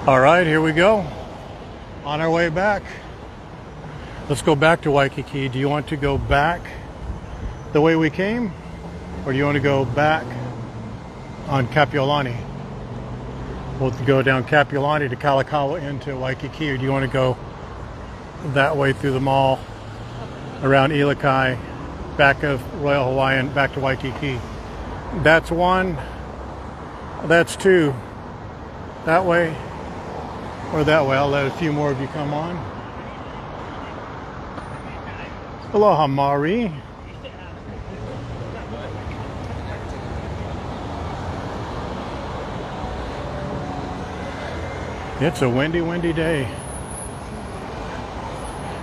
All right, here we go. On our way back. Let's go back to Waikiki. Do you want to go back the way we came? Or do you want to go back on Kapiolani? We'll go down Kapiolani to Kalakaua into Waikiki. Or do you want to go that way through the mall, around Ilikai, back of Royal Hawaiian, back to Waikiki? That's one. That's two. That way or that way. I'll let a few more of you come on. Aloha, Mari. It's a windy, windy day.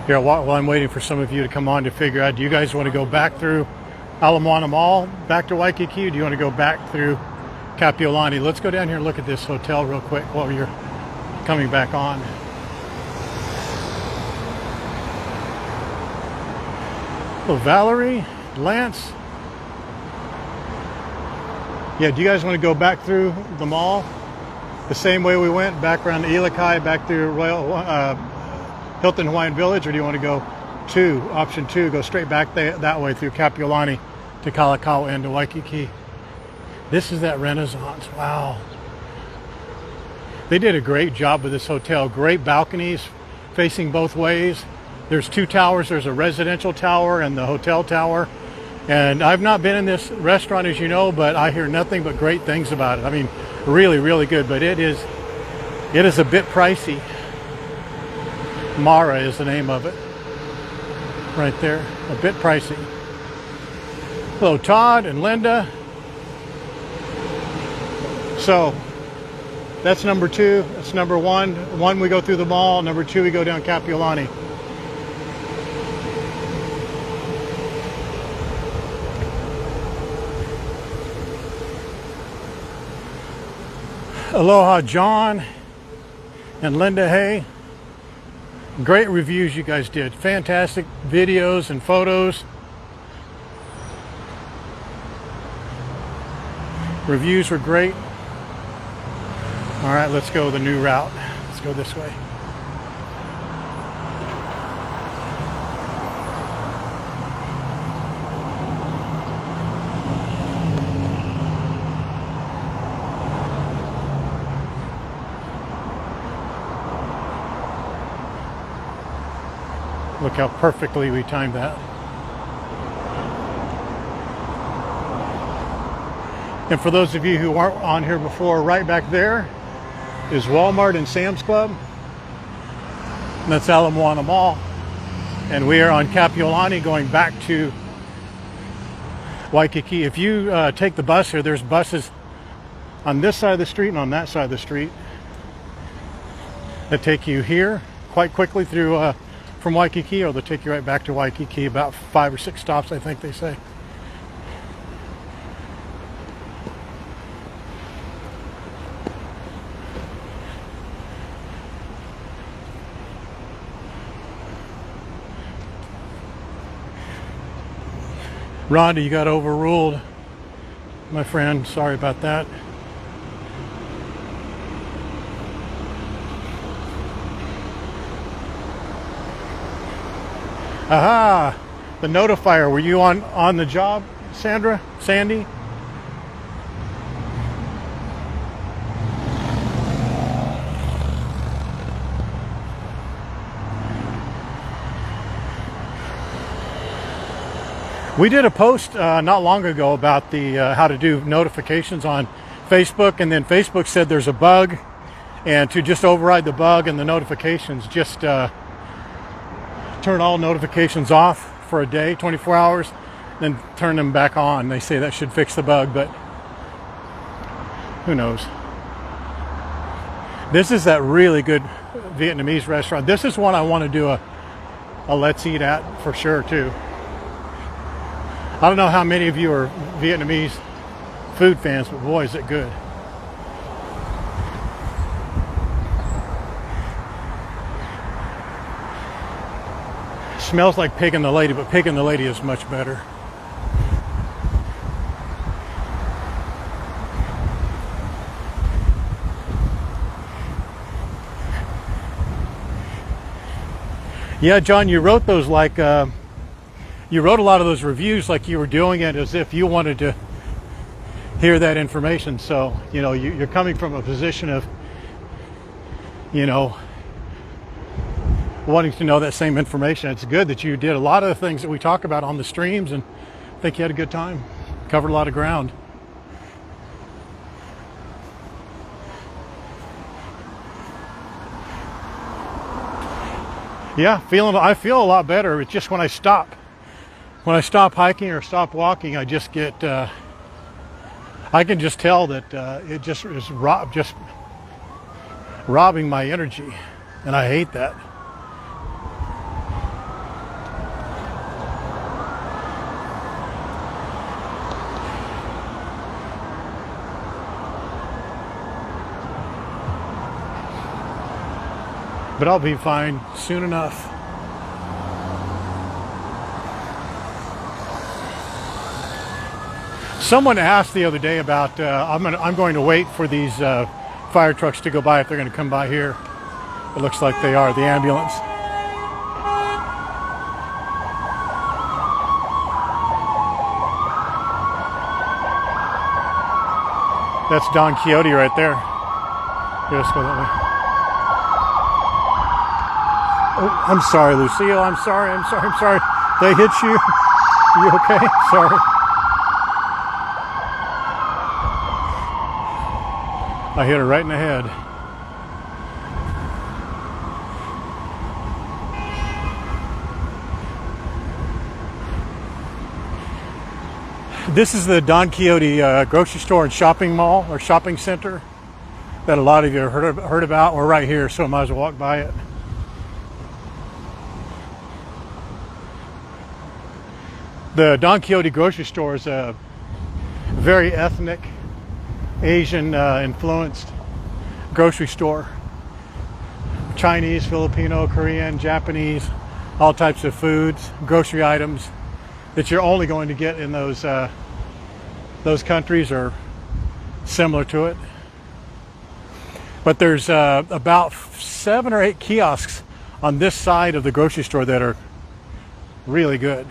Here, while I'm waiting for some of you to come on to figure out, do you guys want to go back through Ala Moana Mall, back to Waikiki, or do you want to go back through Kapiolani? Let's go down here and look at this hotel real quick while you're coming back on. Oh, Valerie, Lance. Yeah, do you guys want to go back through the mall the same way we went, back around the Ilikai, back through Hilton Hawaiian Village, or do you want to go option two, go straight back that way through Kapiolani to Kalakaua and to Waikiki? This is that Renaissance. Wow. They did a great job with this hotel. Great balconies facing both ways. There's two towers. There's a residential tower and the hotel tower. And I've not been in this restaurant, as you know, but I hear nothing but great things about it. I mean, really, really good. But it is a bit pricey. Mara is the name of it. Right there. A bit pricey. Hello, Todd and Linda. So that's number two. That's number one. One, we go through the mall. Number two, we go down Kapiolani. Aloha, John and Linda. Hey, great reviews you guys did. Fantastic videos and photos. Reviews were great. All right, let's go the new route. Let's go this way. Look how perfectly we timed that. And for those of you who weren't on here before, right back there is Walmart and Sam's Club. And that's Ala Moana Mall. And we are on Kapiolani going back to Waikiki. If you take the bus here, there's buses on this side of the street and on that side of the street that take you here quite quickly through from Waikiki, or they'll take you right back to Waikiki, about 5 or 6 stops, I think they say. Rhonda, you got overruled, my friend. Sorry about that. Aha! The notifier. Were you on the job, Sandra? Sandy? We did a post not long ago about the how to do notifications on Facebook, and then Facebook said there's a bug, and to just override the bug and the notifications, just turn all notifications off for a day, 24 hours, then turn them back on. They say that should fix the bug, but who knows? This is that really good Vietnamese restaurant. This is one I want to do a let's eat at for sure too. I don't know how many of you are Vietnamese food fans, but boy, is it good. Smells like Pig and the Lady, but Pig and the Lady is much better. Yeah, John, you wrote those like you wrote a lot of those reviews like you were doing it as if you wanted to hear that information. So, you know, you're coming from a position of, you know, wanting to know that same information. It's good that you did a lot of the things that we talk about on the streams, and I think you had a good time. Covered a lot of ground. Yeah, I feel a lot better. It's just when I stop hiking or stop walking, I just get, I can just tell that it just is just robbing my energy, and I hate that. But I'll be fine soon enough. Someone asked the other day about I'm going to wait for these fire trucks to go by, if they're going to come by here. It looks like they are, the ambulance. That's Don Quixote right there. Here, let's go that way. Oh, I'm sorry, Lucille. I'm sorry. They hit you? You okay? Sorry. I hit her right in the head. This is the Don Quixote grocery store and shopping mall or shopping center that a lot of you have heard about. We're right here, so I might as well walk by it. The Don Quixote grocery store is a very ethnic, Asian influenced grocery store. Chinese, Filipino, Korean, Japanese, all types of foods, grocery items that you're only going to get in those countries or similar to it. But there's about 7 or 8 kiosks on this side of the grocery store that are really good.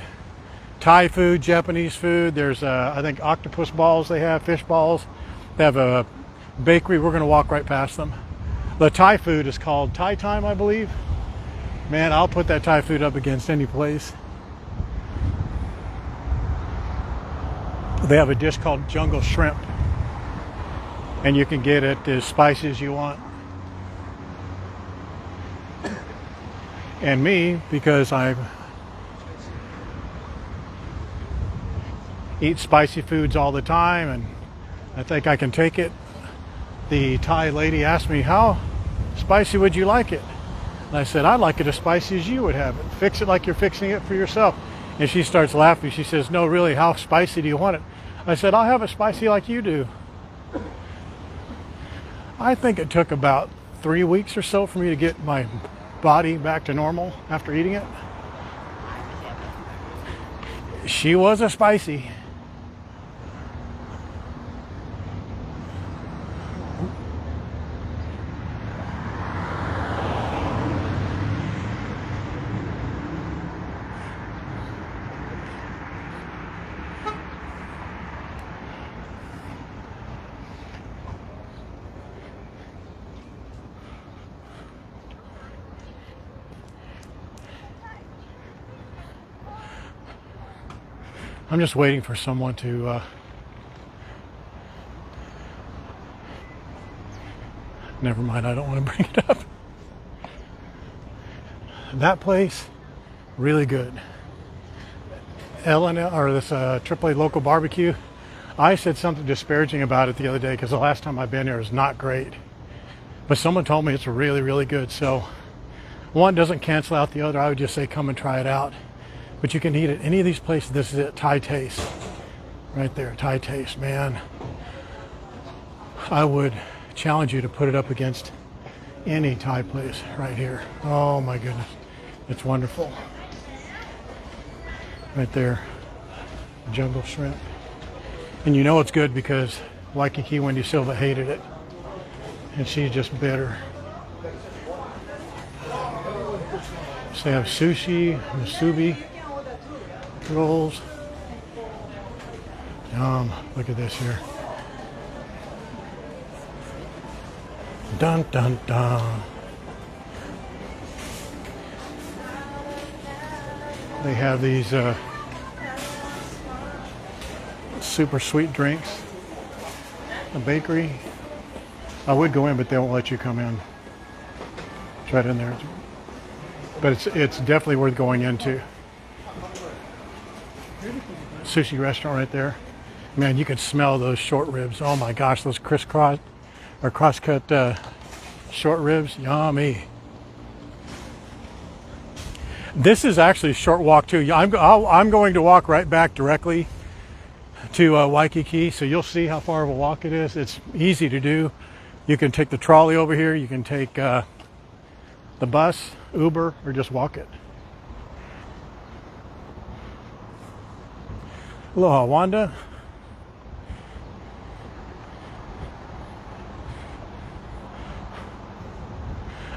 Thai food, Japanese food. There's, I think, octopus balls they have, fish balls. They have a bakery. We're going to walk right past them. The Thai food is called Thai Time, I believe. Man, I'll put that Thai food up against any place. They have a dish called jungle shrimp, and you can get it as spicy as you want. And me, because I eat spicy foods all the time and I think I can take it, the Thai lady asked me, how spicy would you like it? And I said, I'd like it as spicy as you would have it. Fix it like you're fixing it for yourself. And she starts laughing. She says, no, really, how spicy do you want it? I said, I'll have it spicy like you do. I think it took about 3 weeks or so for me to get my body back to normal after eating it. She was a spicy. I'm just waiting for someone to never mind, I don't want to bring it up. That place, really good. Ellen, or this AAA local barbecue, I said something disparaging about it the other day because the last time I've been there was not great. But someone told me it's really, really good. So one doesn't cancel out the other. I would just say come and try it out. But you can eat at any of these places. This is it, Thai Taste. Right there, Thai Taste, man. I would challenge you to put it up against any Thai place right here. Oh my goodness, it's wonderful. Right there, jungle shrimp. And you know it's good because Waikiki Wendy Silva hated it. And she's just bitter. So they have sushi, musubi, rolls. Yum. Look at this here. Dun dun dun. They have these super sweet drinks. A bakery. I would go in, but they won't let you come in. It's right in there. But it's definitely worth going into. Sushi restaurant right there. Man, you can smell those short ribs. Oh my gosh, those crisscross or cross-cut short ribs. Yummy. This is actually a short walk too. I'm going to walk right back directly to Waikiki, so you'll see how far of a walk it is. It's easy to do. You can take the trolley over here. You can take the bus, Uber, or just walk it. Aloha, Wanda.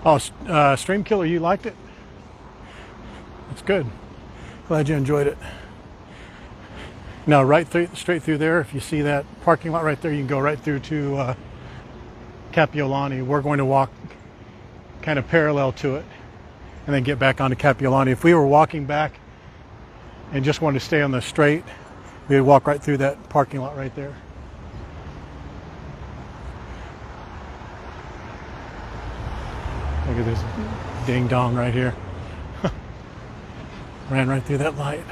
Oh, Stream Killer, you liked it? That's good. Glad you enjoyed it. Now, straight through there, if you see that parking lot right there, you can go right through to Kapiolani. We're going to walk kind of parallel to it and then get back onto Kapiolani. If we were walking back and just wanted to stay on the straight, we would walk right through that parking lot right there. Look at this ding dong right here. Ran right through that light.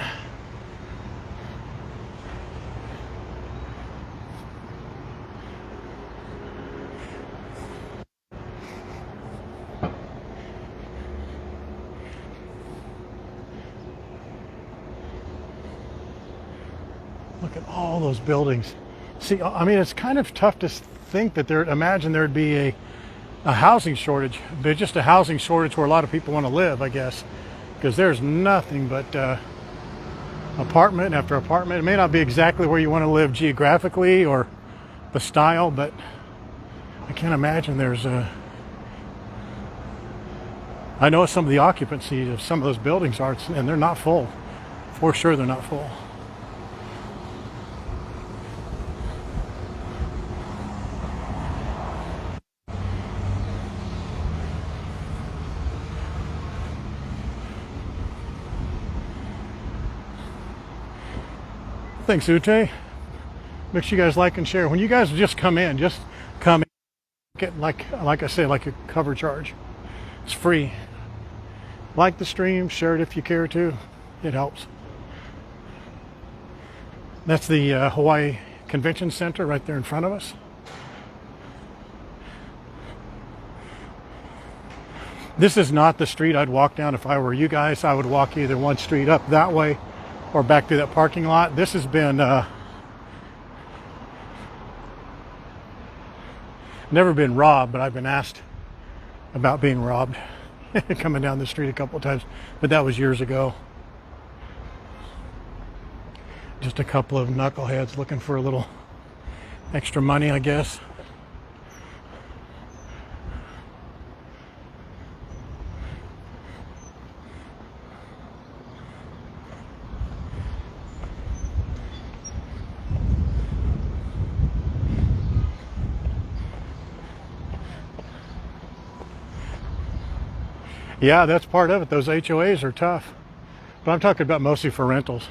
Look at all those buildings. See, I mean, it's kind of tough to think that imagine there'd be a housing shortage. There's just a housing shortage where a lot of people want to live, I guess, because there's nothing but apartment after apartment. It may not be exactly where you want to live geographically or the style, but I can't imagine there's I know some of the occupancy of some of those buildings are, and they're not full. For sure they're not full. Thanks, Ute. Make sure you guys like and share. When you guys just come in, get like I said, like a cover charge. It's free. Like the stream, share it if you care to. It helps. That's the Hawaii Convention Center right there in front of us. This is not the street I'd walk down if I were you guys. I would walk either one street up that way or back through that parking lot. This has been never been robbed, but I've been asked about being robbed coming down the street a couple of times, but that was years ago. Just a couple of knuckleheads looking for a little extra money, I guess. Yeah, that's part of it. Those HOAs are tough. But I'm talking about mostly for rentals.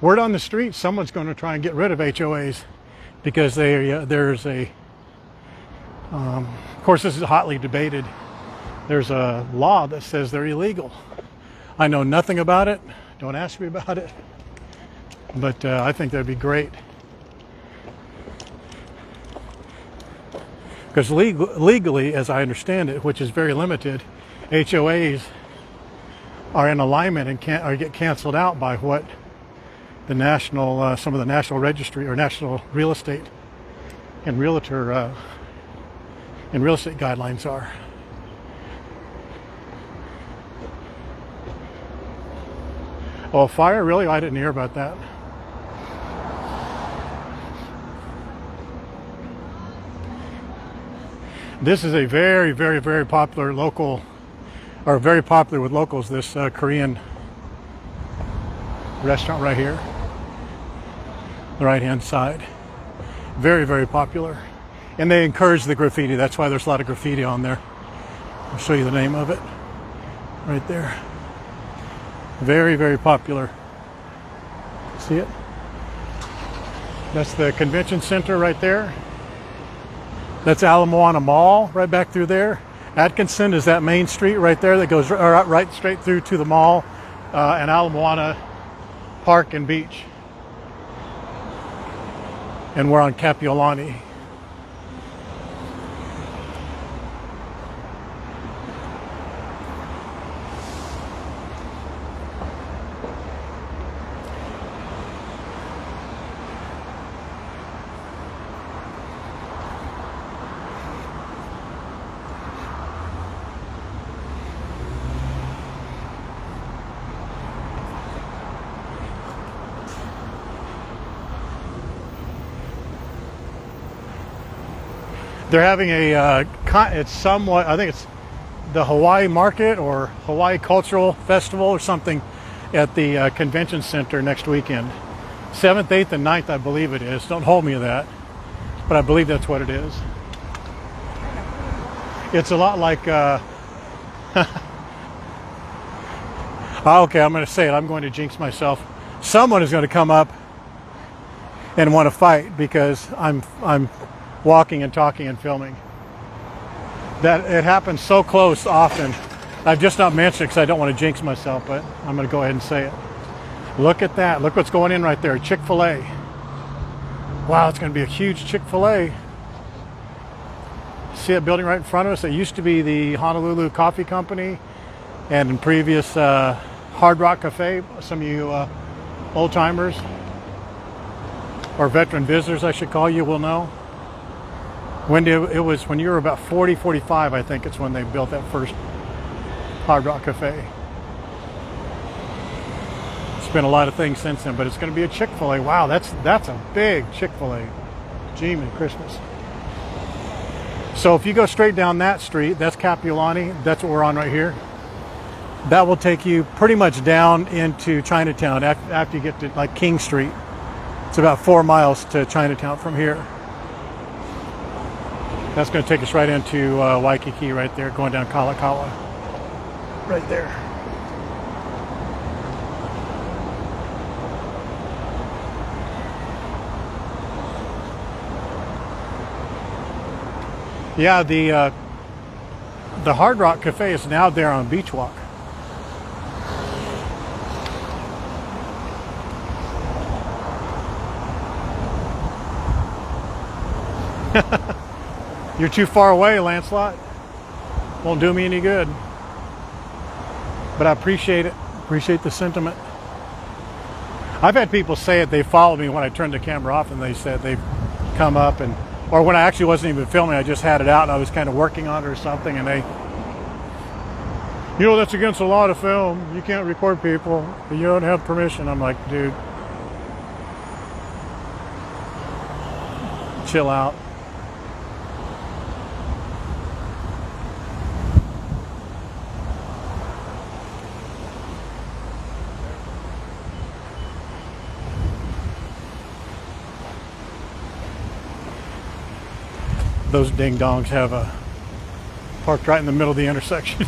Word on the street, someone's going to try and get rid of HOAs because there's a, of course this is hotly debated. There's a law that says they're illegal. I know nothing about it. Don't ask me about it. But I think that'd be great. Because legally, as I understand it, which is very limited, HOAs are in alignment and get canceled out by what the national, some of the national registry or national real estate and real estate guidelines are. Oh, fire? Really? I didn't hear about that. This is a very, very, very popular local or very popular with locals, this Korean restaurant right here, the right hand side. Very, very popular. And they encourage the graffiti. That's why there's a lot of graffiti on there. I'll show you the name of it right there. Very, very popular. See it? That's the convention center right there. That's Ala Moana Mall right back through there. Atkinson is that main street right there that goes right straight through to the mall and Ala Moana Park and Beach. And we're on Kapiolani. They're having it's somewhat, I think it's the Hawaii Market or Hawaii Cultural Festival or something at the convention center next weekend. 7th, 8th, and 9th, I believe it is. Don't hold me to that, but I believe that's what it is. It's a lot like, okay, I'm going to say it. I'm going to jinx myself. Someone is going to come up and want to fight because I'm walking and talking and filming. That it happens so close often. I've just not mentioned it because I don't want to jinx myself, but I'm going to go ahead and say it. Look at that. Look what's going in right there. Chick-fil-A. Wow, it's going to be a huge Chick-fil-A. See that building right in front of us? It used to be the Honolulu Coffee Company, and in previous Hard Rock Cafe. Some of you old timers or veteran visitors, I should call you, will know. When it was when you were about 40, 45, I think it's when they built that first Hard Rock Cafe. It's been a lot of things since then, but it's going to be a Chick-fil-A. Wow, that's a big Chick-fil-A. Jiminy Christmas. So if you go straight down that street, that's Kapiolani. That's what we're on right here. That will take you pretty much down into Chinatown after you get to like King Street. It's about 4 miles to Chinatown from here. That's going to take us right into Waikiki right there, going down Kalakaua. Right there. Yeah, the Hard Rock Cafe is now there on Beach Walk. You're too far away, Lancelot. Won't do me any good. But I appreciate it. Appreciate the sentiment. I've had people say it. They followed me when I turned the camera off, and they said they've come up and, or when I actually wasn't even filming, I just had it out and I was kind of working on it or something, and they, you know, that's against the law to film. You can't record people. You don't have permission. I'm like, dude, chill out. Those ding dongs have parked right in the middle of the intersection.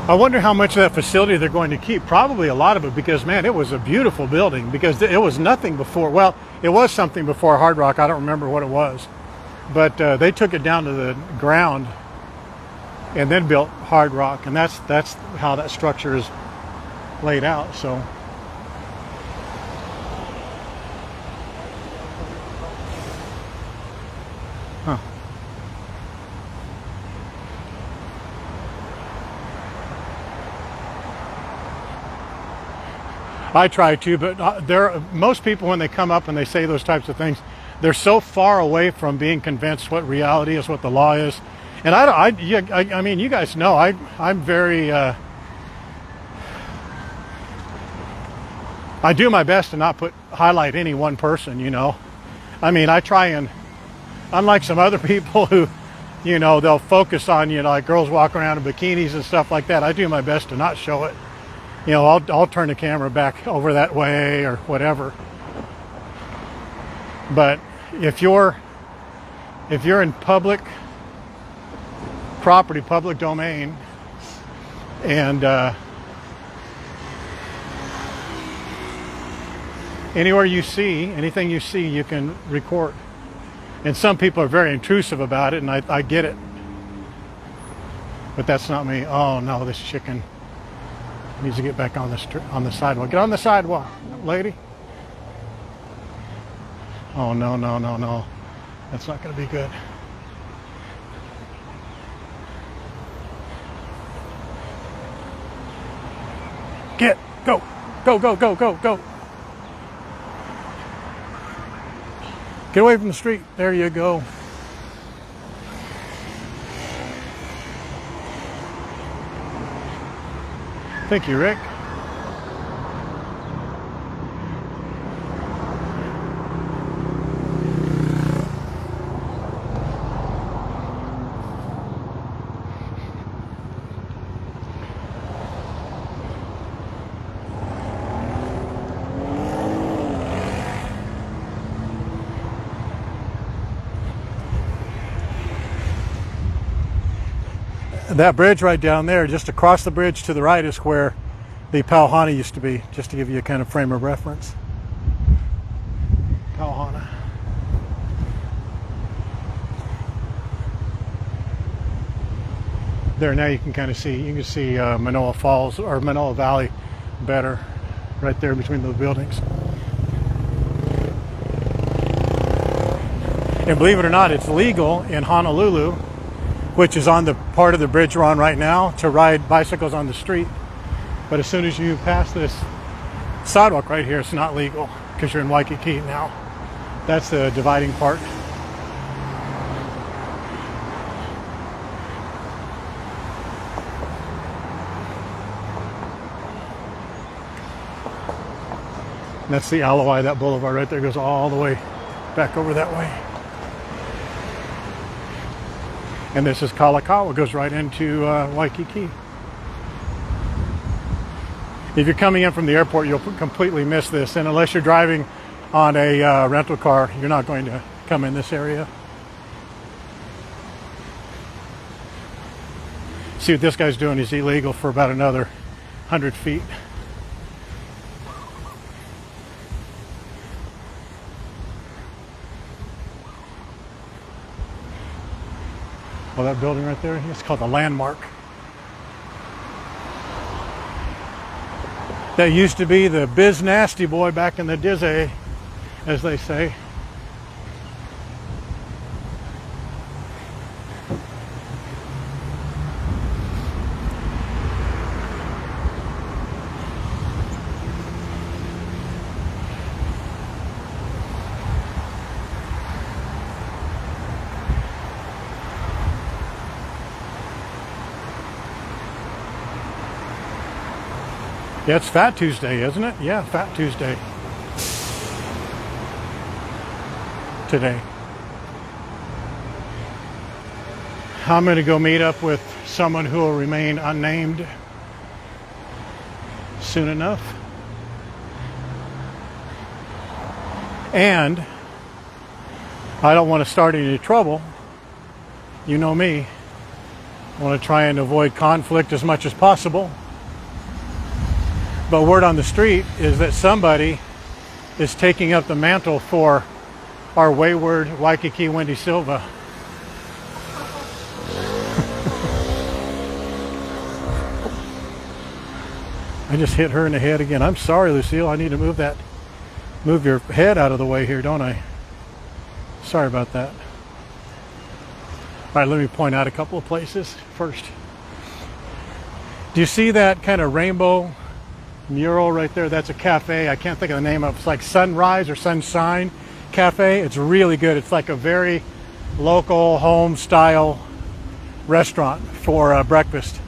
I wonder how much of that facility they're going to keep. Probably a lot of it, because man, it was a beautiful building, because it was nothing before. Well, it was something before Hard Rock. I don't remember what it was. But they took it down to the ground and then built Hard Rock, and that's how that structure is laid out. So, huh. I try to, but most people, when they come up and they say those types of things, they're so far away from being convinced what reality is, what the law is. And I mean, you guys know, I'm very, I do my best to not highlight any one person, you know. I mean, I try and, unlike some other people who, you know, they'll focus on, you know, like girls walking around in bikinis and stuff like that. I do my best to not show it. You know, I'll turn the camera back over that way or whatever. But if you're in public property, public domain, and anywhere you see, anything you see, you can record. And some people are very intrusive about it, and I get it. But that's not me. Oh no, this chicken needs to get back on the sidewalk. Get on the sidewalk, lady. Oh no, no, no, no. That's not going to be good. Go, go, go, go, go, go. Get away from the street. There you go. Thank you, Rick. That bridge right down there, just across the bridge to the right, is where the Pauhana used to be, just to give you a kind of frame of reference. Pauhana. There, now you can kind of see, you can see Manoa Falls, or Manoa Valley better, right there between those buildings. And believe it or not, it's legal in Honolulu, which is on the part of the bridge we're on right now, to ride bicycles on the street. But as soon as you pass this sidewalk right here, it's not legal because you're in Waikiki now. That's the dividing part. And that's the Aloi, that boulevard right there goes all the way back over that way. And this is Kalakaua, goes right into Waikiki. If you're coming in from the airport, you'll completely miss this. And unless you're driving on a rental car, you're not going to come in this area. See what this guy's doing, he's illegal for about another 100 feet. Oh, that building right there, it's called the Landmark. That used to be the Biz Nasty Boy back in the Dizzy, as they say. Yeah, it's Fat Tuesday, isn't it? Yeah, Fat Tuesday. Today. I'm going to go meet up with someone who will remain unnamed soon enough. And I don't want to start any trouble. You know me. I want to try and avoid conflict as much as possible. But word on the street is that somebody is taking up the mantle for our wayward Waikiki Wendy Silva. I just hit her in the head again. I'm sorry, Lucille. I need to move your head out of the way here, don't I? Sorry about that. All right, let me point out a couple of places first. Do you see that kind of rainbow mural right there? That's a cafe. I can't think of the name of it. It's like Sunrise or Sunshine Cafe. It's really good. It's like a very local home style restaurant for breakfast.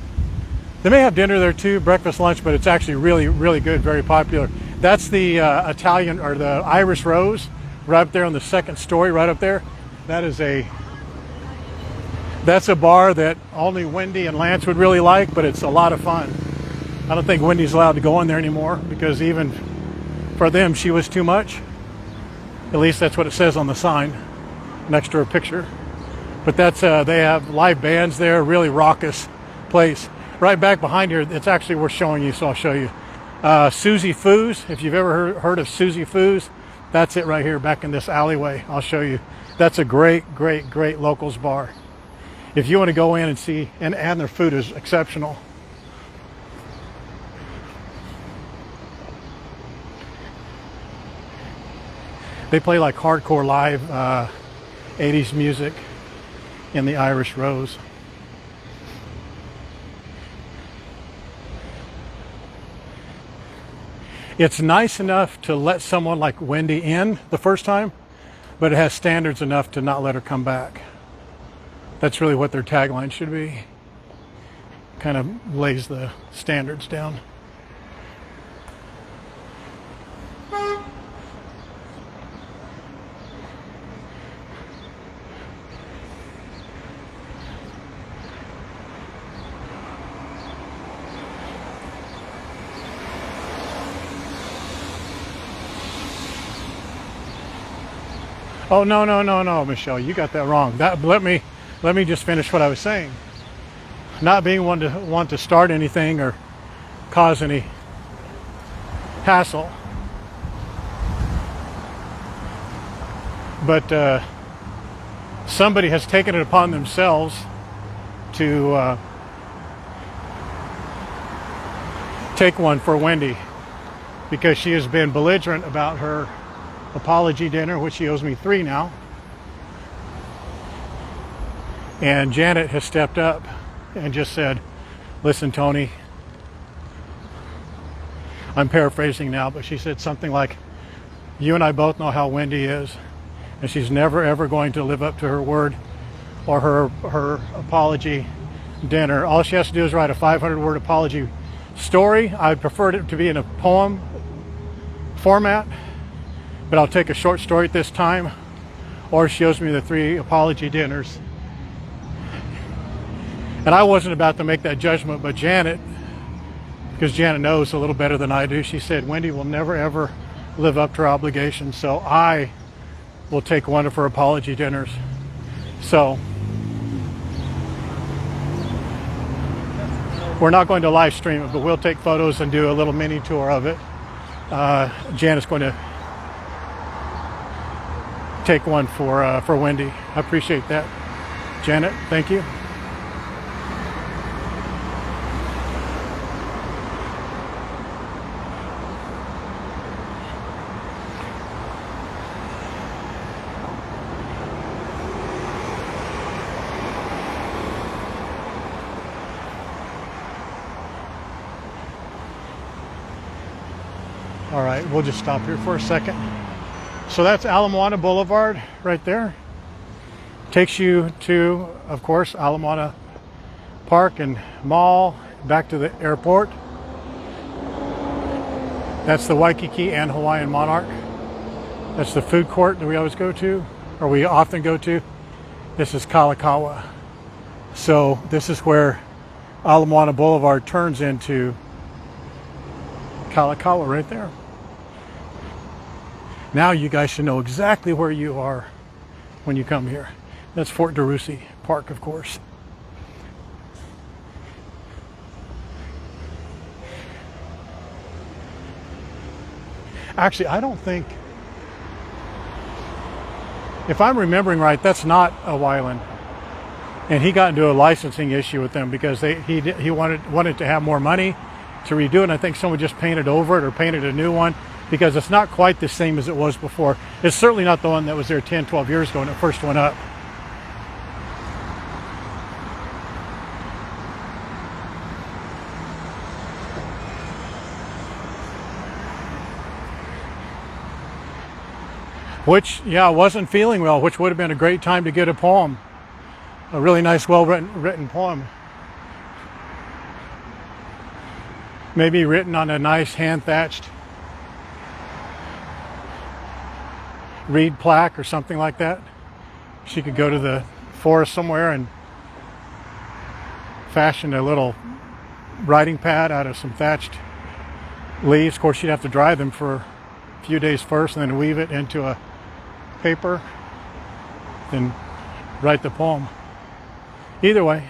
They may have dinner there too, breakfast, lunch, but it's actually really, really good, very popular. That's the Italian or the Irish Rose, right up there on the second story, right up there. That's a bar that only Wendy and Lance would really like, but it's a lot of fun. I don't think Wendy's allowed to go in there anymore because even for them, she was too much. At least that's what it says on the sign next to her picture. But that's they have live bands there, really raucous place. Right back behind here, it's actually worth showing you, so I'll show you. Susie Foo's, if you've ever heard of Susie Foo's, that's it right here back in this alleyway. I'll show you. That's a great, great, great locals bar. If you want to go in and see, and their food is exceptional. They play like hardcore live 80s music in the Irish Rose. It's nice enough to let someone like Wendy in the first time, but it has standards enough to not let her come back. That's really what their tagline should be. Kind of lays the standards down. Oh, no, Michelle, you got that wrong. Let me just finish what I was saying. Not being one to want to start anything or cause any hassle. But somebody has taken it upon themselves to take one for Wendy because she has been belligerent about her apology dinner, which she owes me 3 now. And Janet has stepped up and just said, listen, Tony, I'm paraphrasing now, but she said something like, you and I both know how Wendy is, and she's never ever going to live up to her word or her apology dinner. All she has to do is write a 500-word apology story. I preferred it to be in a poem format, but I'll take a short story at this time, or she owes me the 3 apology dinners. And I wasn't about to make that judgment, but Janet, because Janet knows a little better than I do, she said, Wendy will never ever live up to her obligations, so I will take one of her apology dinners. So we're not going to live stream it, but we'll take photos and do a little mini tour of it. Janet's going to take one for Wendy. I appreciate that, Janet. Thank you. All right, we'll just stop here for a second. So that's Ala Moana Boulevard right there. Takes you to, of course, Ala Moana Park and Mall, back to the airport. That's the Waikiki and Hawaiian Monarch. That's the food court that we always go to, or we often go to. This is Kalakaua. So this is where Ala Moana Boulevard turns into Kalakaua right there. Now you guys should know exactly where you are when you come here. That's Fort DeRussy Park, of course. Actually, I don't think, if I'm remembering right, that's not a Wyland. And he got into a licensing issue with them because he wanted to have more money to redo it. And I think someone just painted over it or painted a new one, because it's not quite the same as it was before. It's certainly not the one that was there 10, 12 years ago when it first went up. Which, yeah, I wasn't feeling well, which would have been a great time to get a poem. A really nice, well-written poem. Maybe written on a nice hand-thatched reed plaque or something like that. She could go to the forest somewhere and fashion a little writing pad out of some thatched leaves. Of course, she'd have to dry them for a few days first and then weave it into a paper, then write the poem. Either way.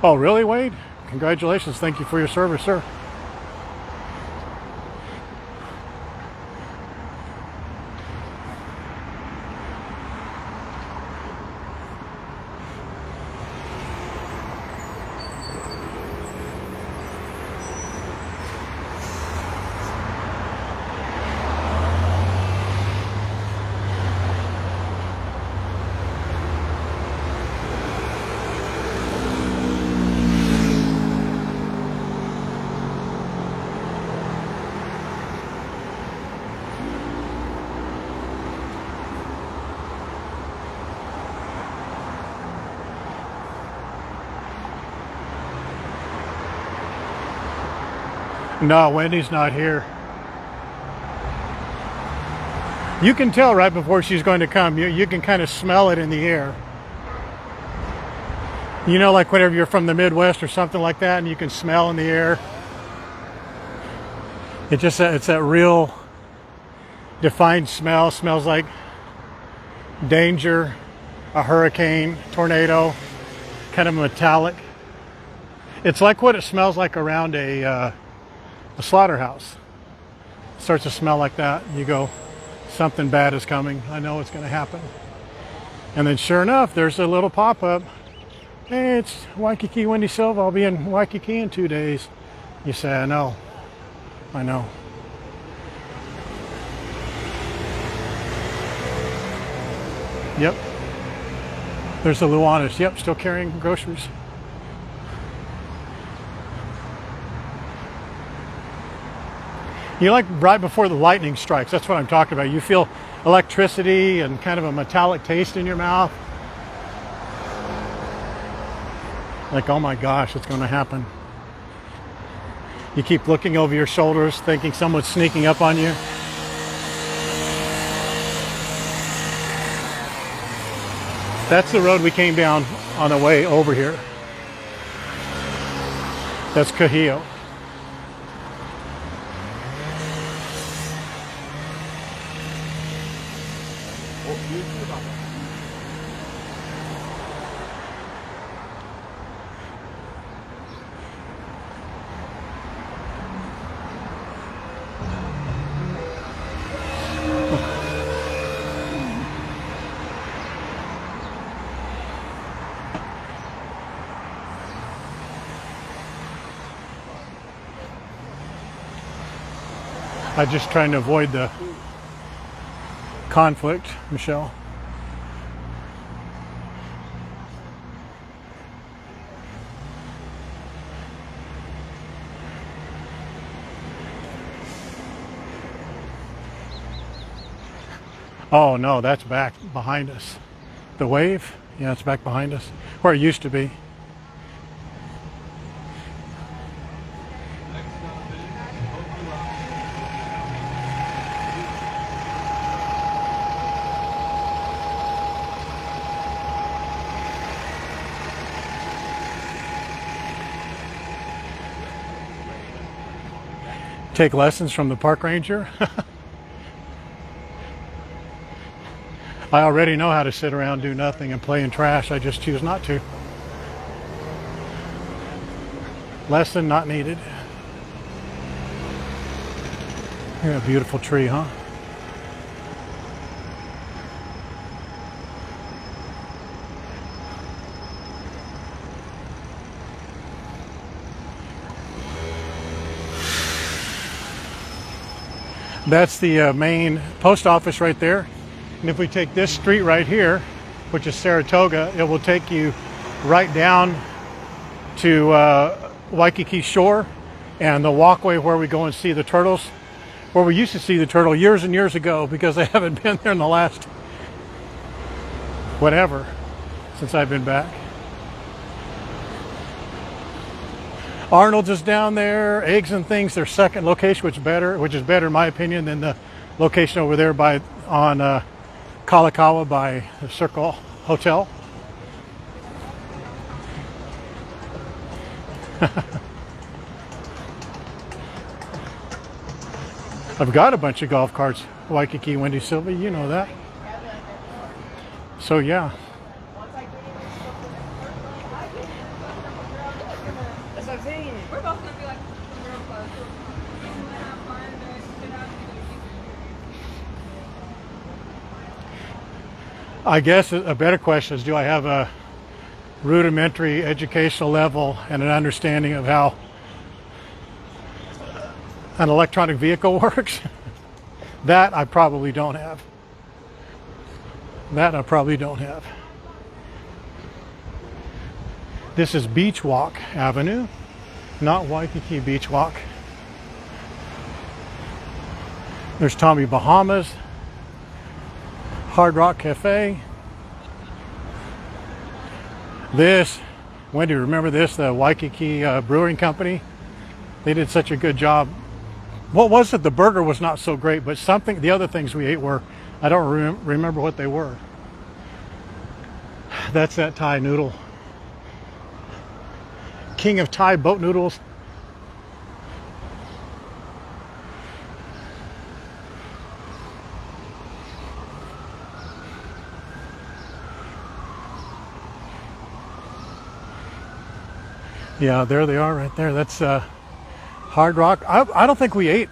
Oh, really, Wade? Congratulations. Thank you for your service, sir. No, Wendy's not here. You can tell right before she's going to come. You can kind of smell it in the air. You know, like whenever you're from the Midwest or something like that, and you can smell in the air. It's that real defined smell. Smells like danger, a hurricane, tornado, kind of metallic. It's like what it smells like around a slaughterhouse. It starts to smell like that. You go, something bad is coming. I know it's going to happen. And then sure enough, there's a little pop-up. Hey, it's Waikiki Wendy Silva. I'll be in Waikiki in 2 days. You say, I know. I know. Yep. There's the Luanas. Yep, still carrying groceries. You like right before the lightning strikes. That's what I'm talking about. You feel electricity and kind of a metallic taste in your mouth. Like, oh my gosh, it's going to happen. You keep looking over your shoulders, thinking someone's sneaking up on you. That's the road we came down on the way over here. That's Cahillo. I'm just trying to avoid the conflict, Michelle. Oh no, that's back behind us. The wave? Yeah, it's back behind us. Where it used to be. Take lessons from the park ranger. I already know how to sit around, do nothing, and play in trash. I just choose not to. Lesson not needed. Yeah, beautiful tree, huh? That's the main post office right there. And if we take this street right here, which is Saratoga, it will take you right down to Waikiki Shore, and the walkway where we go and see the turtles where we used to see the turtle years and years ago, because I haven't been there in the last whatever since I've been back. Arnold's is down there. Eggs and Things, their second location, which is better in my opinion than the location over there on Kalakaua by the Circle Hotel. I've got a bunch of golf carts, Waikiki, Wendy Silva, you know that. So yeah. That's what I'm saying. We're both gonna be like real close. I guess a better question is, do I have a rudimentary educational level and an understanding of how an electronic vehicle works? That I probably don't have. That I probably don't have. This is Beach Walk Avenue, not Waikiki Beach Walk. There's Tommy Bahama's, Hard Rock Cafe. This, Wendy, remember this, the Waikiki Brewing Company? They did such a good job. What was it? The burger was not so great, but the other things we ate were, I don't remember what they were. That's that Thai noodle. King of Thai boat noodles. Yeah, there they are right there. That's Hard Rock. I don't think we ate.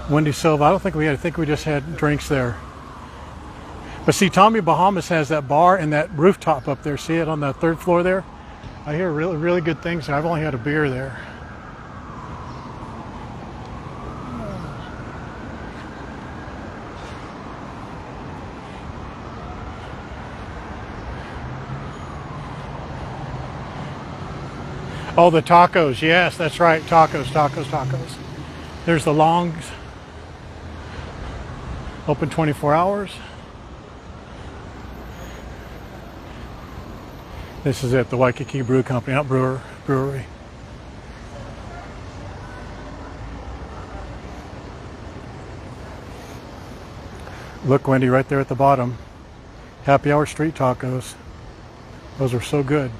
Wendy Silva, I don't think we had. I think we just had drinks there. But see, Tommy Bahamas has that bar and that rooftop up there. See it on the third floor there? I hear really, really good things. I've only had a beer there. Oh, the tacos. Yes, that's right. Tacos, tacos, tacos. There's the Longs. Open 24 hours. This is it, the Waikiki Brew Company, not brewery. Look, Wendy, right there at the bottom. Happy Hour Street Tacos. Those are so good.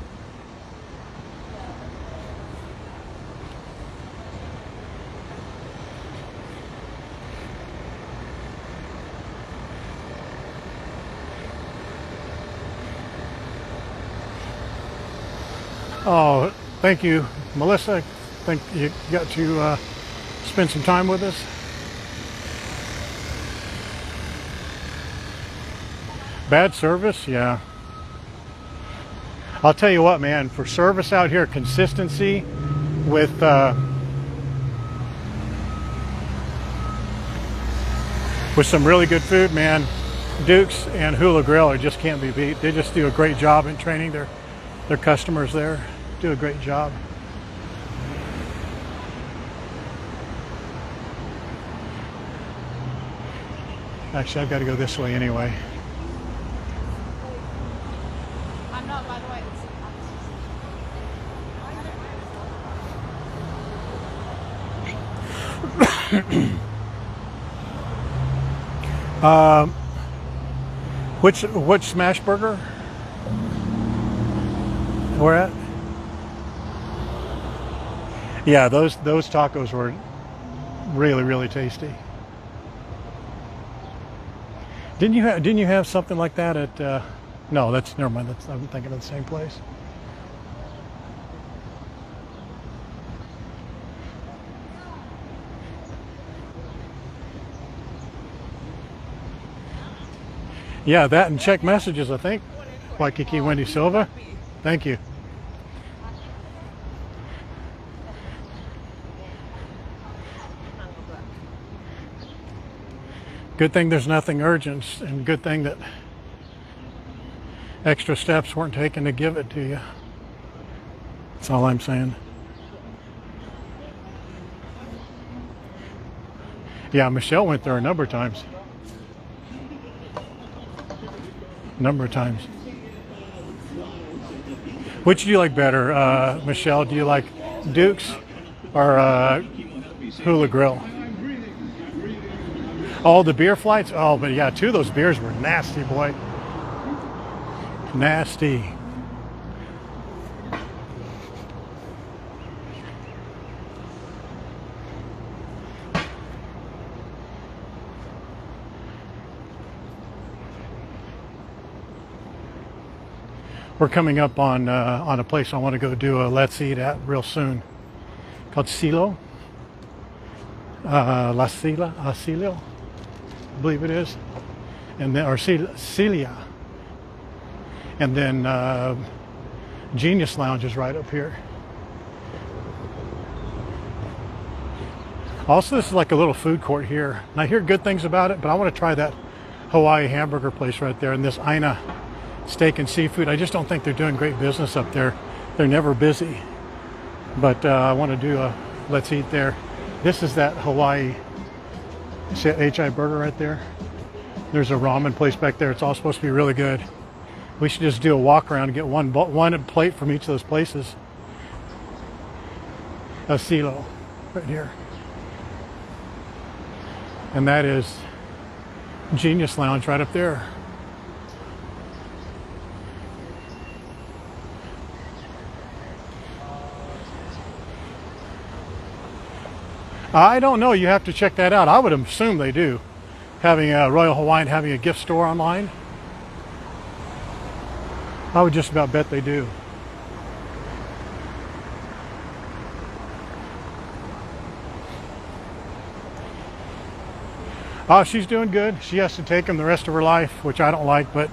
Oh, thank you, Melissa. I think you got to spend some time with us. Bad service, yeah. I'll tell you what, man, for service out here, consistency with some really good food, man. Duke's and Hula Grill just can't be beat. They just do a great job in training their customers there. Do a great job. Actually, I've got to go this way anyway. I'm not, by the way. Which smash burger? Where at? Yeah, those tacos were really, really tasty. Didn't you have something like that at? No, never mind. I'm thinking of the same place. Yeah, that and check messages, I think. Waikiki Wendy Silva. Thank you. Good thing there's nothing urgent, and good thing that extra steps weren't taken to give it to you. That's all I'm saying. Yeah, Michelle went there a number of times. Which do you like better, Michelle? Do you like Duke's or Hula Grill? Oh, the beer flights? Oh, but yeah, two of those beers were nasty, boy. Nasty. We're coming up on a place I want to go do a let's eat at real soon, called Silo, Silo, I believe it is, and then or Celia, and then Genius Lounge is right up here. Also, this is like a little food court here, and I hear good things about it, but I want to try that Hawaii hamburger place right there, and this Aina steak and seafood. I just don't think they're doing great business up there. They're never busy. But I want to do a let's eat there. This is that Hawaii HI burger right there. There's a ramen place back there. It's all supposed to be really good. We should just do a walk around and get one plate from each of those places. A silo right here. And that is Genius Lounge right up there. I don't know. You have to check that out. I would assume they do. Having a Royal Hawaiian, having a gift store online. I would just about bet they do. Oh, she's doing good. She has to take them the rest of her life, which I don't like, but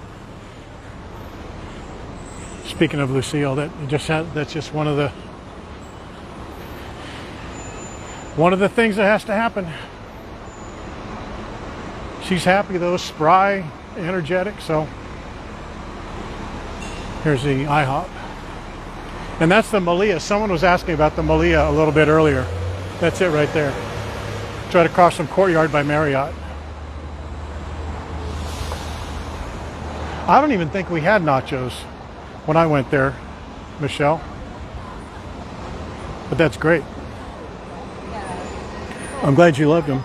speaking of Lucille, that's just one of the things that has to happen. She's happy though, spry, energetic, so here's the IHOP. And that's the Malia. Someone was asking about the Malia a little bit earlier. That's it right there. It's right across from Courtyard by Marriott. I don't even think we had nachos when I went there, Michelle. But that's great. I'm glad you loved them.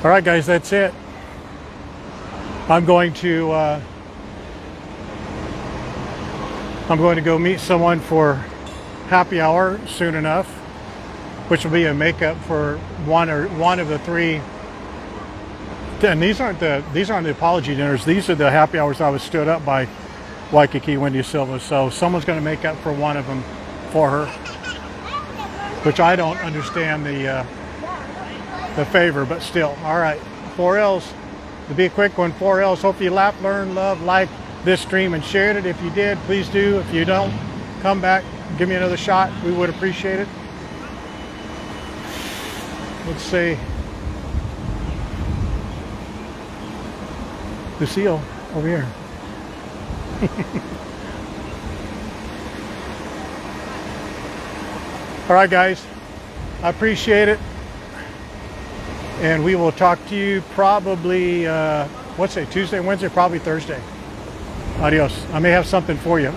All right, guys, that's it. I'm going to go meet someone for happy hour soon enough, which will be a makeup for one of the three. And these aren't the apology dinners. These are the happy hours I was stood up by Waikiki Wendy Silva. So someone's going to make up for one of them for her, which I don't understand the favor, but still. All right, 4 L's. To be a quick one, 4 L's. Hope you laughed, learned, loved, liked this stream, and shared it. If you did, please do. If you don't, come back, give me another shot. We would appreciate it. Let's see. Lucille, over here. All right, guys. I appreciate it. And we will talk to you probably, Tuesday, Wednesday, probably Thursday. Adios. I may have something for you.